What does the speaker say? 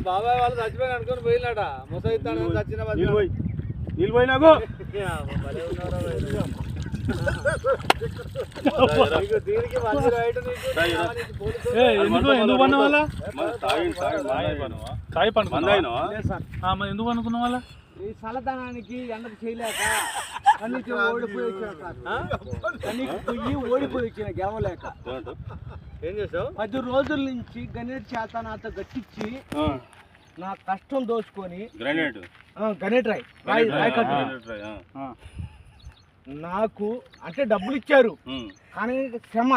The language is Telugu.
బాబాయ్ వాళ్ళు చచ్చిపోయి అనుకుని పోయినాట ముసైతాను చచ్చిన నీళ్ళు పోయినాకు ఎందుకు పన్న వాళ్ళ కాయ పండుకున్నా ఎందుకు అనుకున్న వాళ్ళ ఈ చల్లదనానికి ఎండకు చేయలేక కన్నీకి ఓడిపోయి వచ్చిన గెవలేక ఏం చేసావు 10 రోజుల నుంచి గణేట్ చేత నాతో గట్టించి నా కష్టం దోచుకొని గణేట్ రాయి నాకు అంటే డబ్బులు ఇచ్చారు కానీ క్షమ